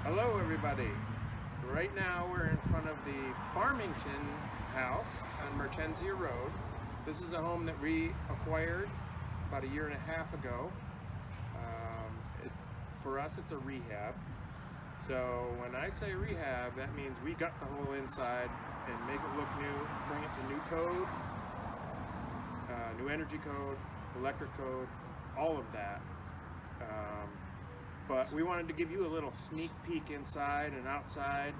Hello everybody. Right now we're in front of the Farmington house on Mertenzia Road. This is a home that we acquired about a year and a half ago. For us it's a rehab. So when I say rehab, that means we got the whole inside and make it look new, bring it to new code, new energy code, electric code, all of that. But we wanted to give you a little sneak peek inside and outside,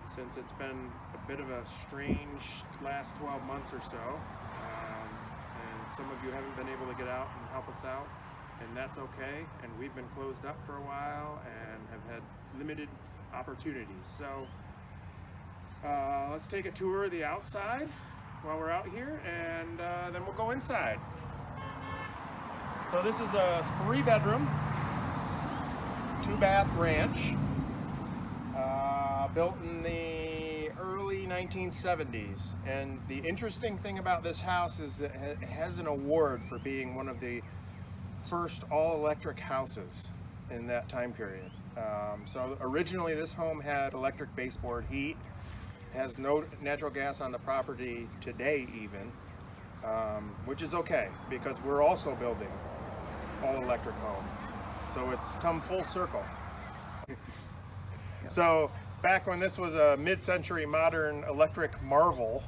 since it's been a bit of a strange last 12 months or so. And some of you haven't been able to get out and help us out, and that's okay. And we've been closed up for a while and have had limited opportunities. So let's take a tour of the outside while we're out here, and then we'll go inside. So this is a 3-bedroom, 2-bath ranch, built in the early 1970s. And the interesting thing about this house is that it has an award for being one of the first all-electric houses in that time period. So originally this home had electric baseboard heat, has no natural gas on the property today even, which is okay because we're also building all-electric homes. So it's come full circle. So back when this was a mid-century modern electric marvel,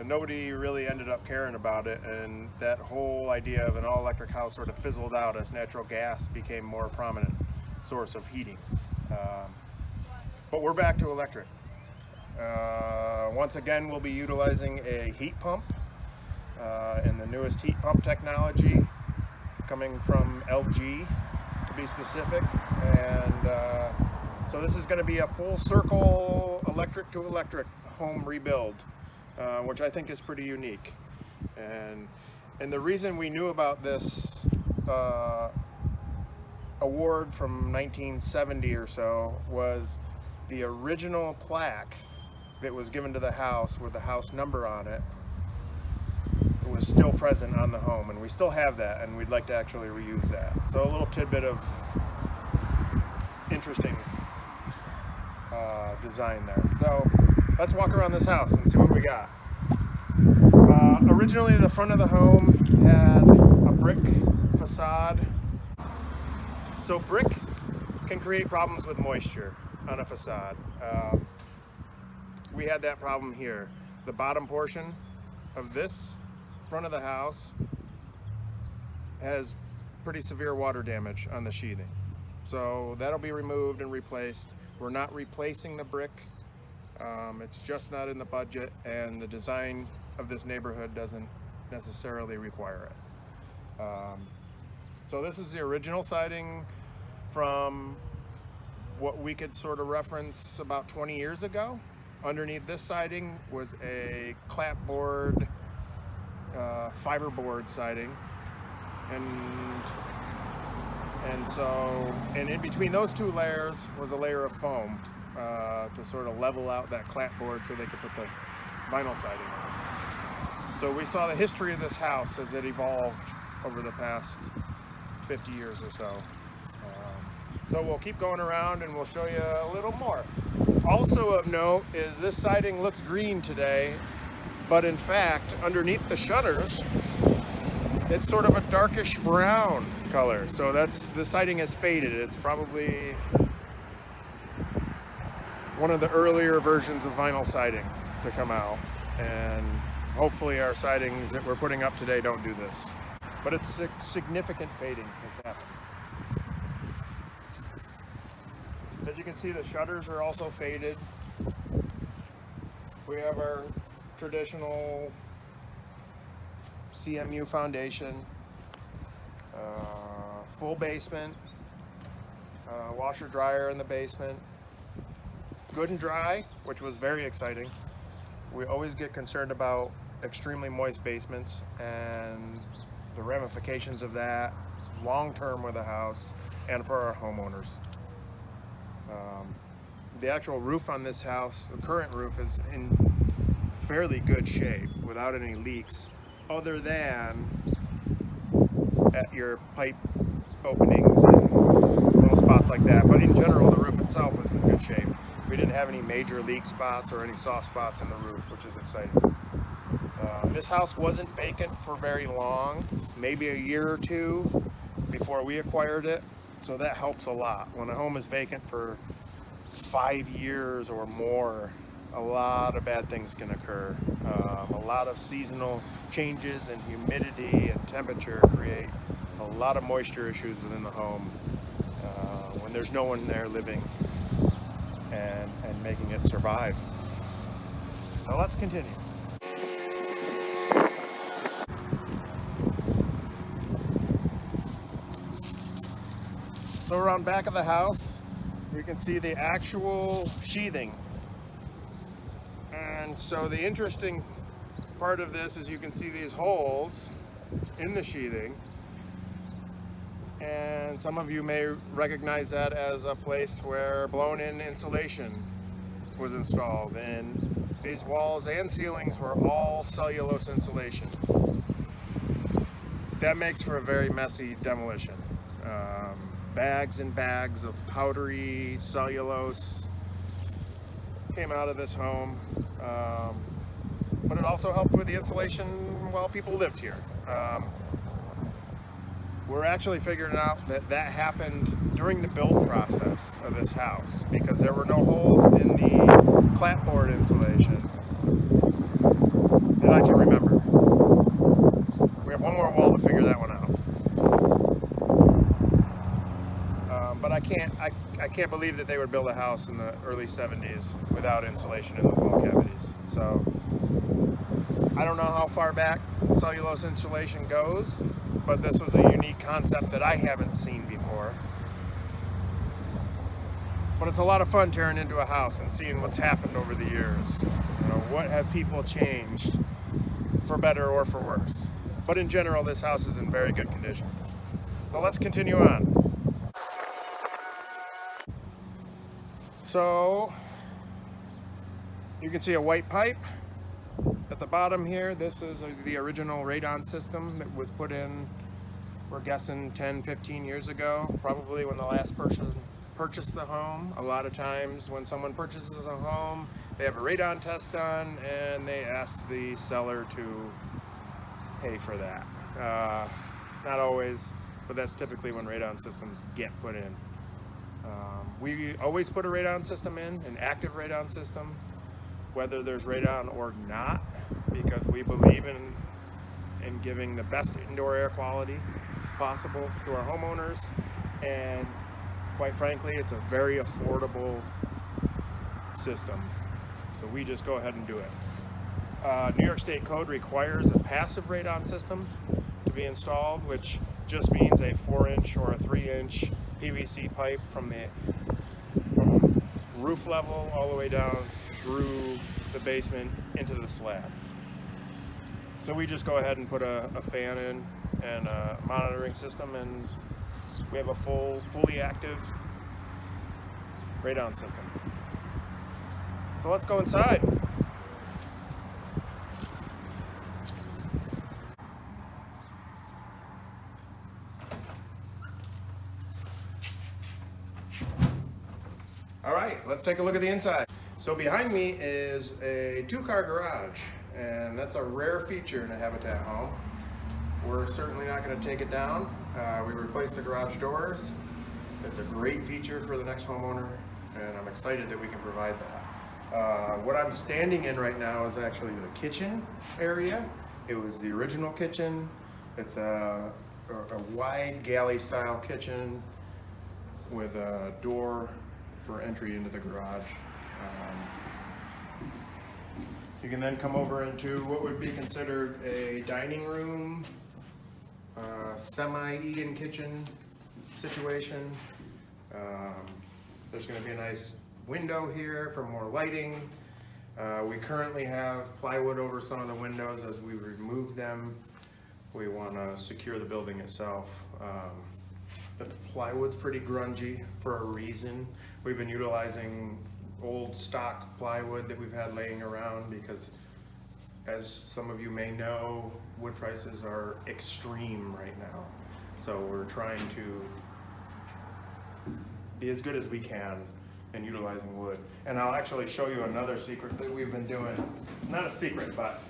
nobody really ended up caring about it, and that whole idea of an all-electric house sort of fizzled out as natural gas became more prominent source of heating. But we're back to electric. Once again, we'll be utilizing a heat pump and the newest heat pump technology coming from LG, to be specific. And so this is going to be a full circle electric to electric home rebuild, which I think is pretty unique. And the reason we knew about this award from 1970 or so was the original plaque that was given to the house with the house number on it was still present on the home, and we still have that, and we'd like to actually reuse that. So a little tidbit of interesting design there. So let's walk around this house and see what we got. Originally the front of the home had a brick facade. So brick can create problems with moisture on a facade. We had that problem here. The bottom portion of this front of the house has pretty severe water damage on the sheathing. So that'll be removed and replaced. We're not replacing the brick. It's just not in the budget, and the design of this neighborhood doesn't necessarily require it. So this is the original siding from what we could sort of reference about 20 years ago. Underneath this siding was a clapboard fiberboard siding, and in between those two layers was a layer of foam to sort of level out that clapboard so they could put the vinyl siding on. So we saw the history of this house as it evolved over the past 50 years or so. So we'll keep going around and we'll show you a little more. Also of note is this siding looks green today, but in fact, underneath the shutters, it's sort of a darkish brown color. So the siding has faded. It's probably one of the earlier versions of vinyl siding to come out. And hopefully our sidings that we're putting up today don't do this. But it's significant fading has happened. As you can see, the shutters are also faded. We have our traditional CMU foundation, full basement, washer dryer in the basement, good and dry, which was very exciting. We always get concerned about extremely moist basements and the ramifications of that long-term with the house and for our homeowners. The actual roof on this house, the current roof, is in fairly good shape without any leaks, other than at your pipe openings and little spots like that. But in general, the roof itself is in good shape. We didn't have any major leak spots or any soft spots in the roof, which is exciting. This house wasn't vacant for very long, maybe a year or two before we acquired it. So that helps a lot. When a home is vacant for 5 years or more, a lot of bad things can occur. A lot of seasonal changes in humidity and temperature create a lot of moisture issues within the home when there's no one there living and making it survive. So let's continue. So around back of the house, you can see the actual sheathing. And so the interesting part of this is you can see these holes in the sheathing. And some of you may recognize that as a place where blown-in insulation was installed. And these walls and ceilings were all cellulose insulation. That makes for a very messy demolition. Bags and bags of powdery cellulose came out of this home, but it also helped with the insulation while people lived here. We're actually figuring out that that happened during the build process of this house because there were no holes in the clapboard insulation that I can remember. We have one more wall to figure that one out. But I can't believe that they would build a house in the early 70s without insulation in the wall cavities. So I don't know how far back cellulose insulation goes, but this was a unique concept that I haven't seen before. But it's a lot of fun tearing into a house and seeing what's happened over the years. You know, what have people changed for better or for worse? But in general, this house is in very good condition. So let's continue on. So you can see a white pipe at the bottom here. This is the original Radon system that was put in, we're guessing 10, 15 years ago, probably when the last person purchased the home. A lot of times when someone purchases a home, they have a radon test done and they ask the seller to pay for that. Not always, but that's typically when radon systems get put in. We always put a radon system in, an active radon system, whether there's radon or not, because we believe in giving the best indoor air quality possible to our homeowners, and quite frankly, it's a very affordable system, so we just go ahead and do it. New York State code requires a passive radon system to be installed, which just means a 4-inch or a 3-inch PVC pipe from roof level all the way down through the basement into the slab. So we just go ahead and put a fan in and a monitoring system, and we have a fully active radon system. So let's go inside. All right, let's take a look at the inside. So behind me is a 2-car garage, and that's a rare feature in a Habitat home. We're certainly not going to take it down. We replaced the garage doors. It's a great feature for the next homeowner, and I'm excited that we can provide that. What I'm standing in right now is actually the kitchen area. It was the original kitchen. It's a wide galley style kitchen with a door for entry into the garage. You can then come over into what would be considered a dining room, semi-eat-in kitchen situation. There's going to be a nice window here for more lighting. We currently have plywood over some of the windows. As we remove them, we want to secure the building itself. The plywood's pretty grungy for a reason. We've been utilizing old stock plywood that we've had laying around because, as some of you may know, wood prices are extreme right now. So we're trying to be as good as we can and utilizing wood. And I'll actually show you another secret that we've been doing. It's not a secret, but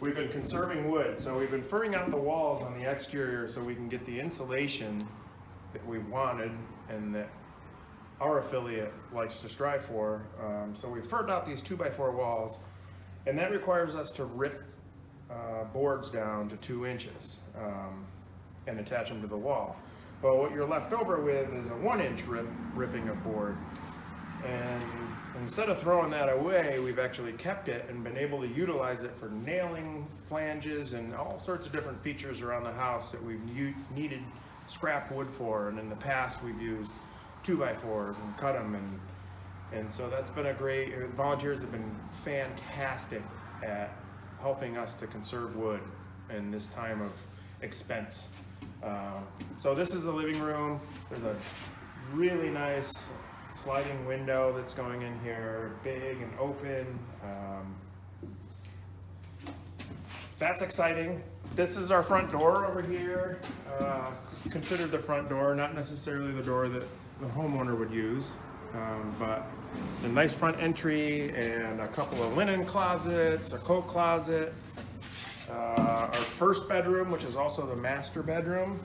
we've been conserving wood. So we've been furring out the walls on the exterior so we can get the insulation that we wanted and that our affiliate likes to strive for. So we furred out these 2x4 walls, and that requires us to rip boards down to 2 inches and attach them to the wall. Well, what you're left over with is a 1-inch ripping of board. And instead of throwing that away, we've actually kept it and been able to utilize it for nailing flanges and all sorts of different features around the house that we've needed scrap wood for. And in the past, we've used 2x4s and cut them. And so that's been a great, volunteers have been fantastic at helping us to conserve wood in this time of expense. So this is the living room. There's a really nice sliding window that's going in here, big and open. That's exciting. This is our front door over here. Considered the front door, not necessarily the door that the homeowner would use, but it's a nice front entry and a couple of linen closets, a coat closet. Our first bedroom, which is also the master bedroom.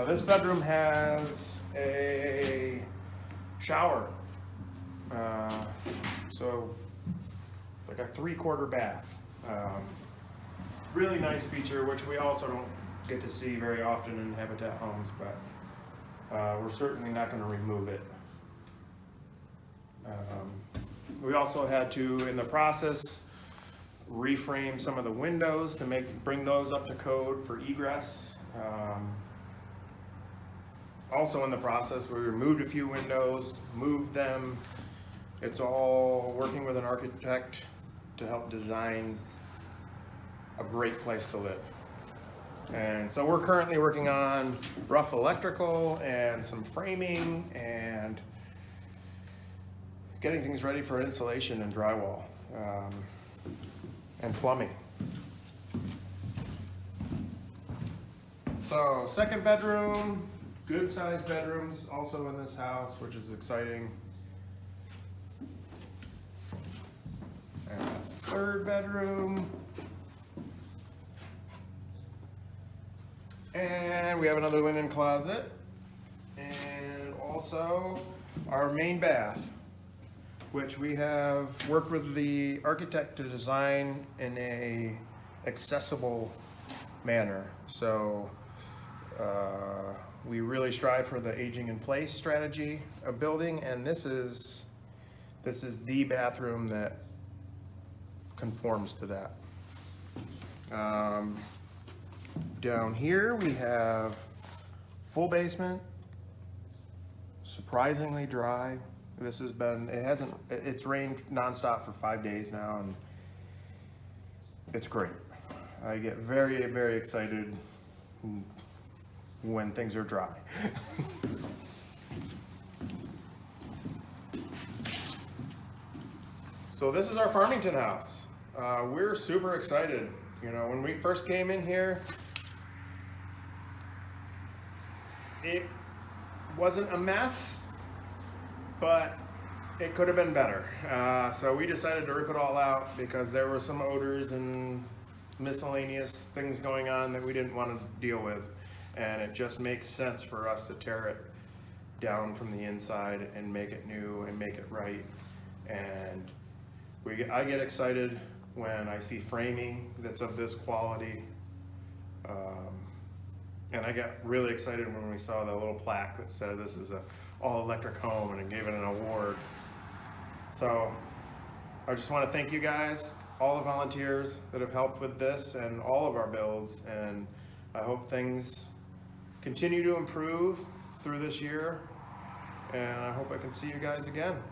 This bedroom has a shower, so like a 3/4 bath. Really nice feature, which we also don't get to see very often in Habitat homes, but we're certainly not going to remove it. We also had to, in the process, reframe some of the windows to bring those up to code for egress. Also in the process, we removed a few windows, moved them. It's all working with an architect to help design a great place to live. And so we're currently working on rough electrical and some framing and getting things ready for insulation and drywall. And plumbing. So second bedroom, good sized bedrooms also in this house, which is exciting. And third bedroom. And we have another linen closet. And also our main bath, which we have worked with the architect to design in a accessible manner. So we really strive for the aging in place strategy of building, and this is the bathroom that conforms to that. Down here we have full basement, surprisingly dry. This has been, it's rained nonstop for 5 days now, and it's great. I get very, very excited when things are dry. So this is our Farmington house. We're super excited. You know, when we first came in here, it wasn't a mess, but it could have been better. So we decided to rip it all out because there were some odors and miscellaneous things going on that we didn't want to deal with. And it just makes sense for us to tear it down from the inside and make it new and make it right. And I get excited when I see framing that's of this quality. And I got really excited when we saw the little plaque that said this is a all-electric home, and it gave it an award. So I just want to thank you guys, all the volunteers that have helped with this and all of our builds, and I hope things continue to improve through this year, and I hope I can see you guys again.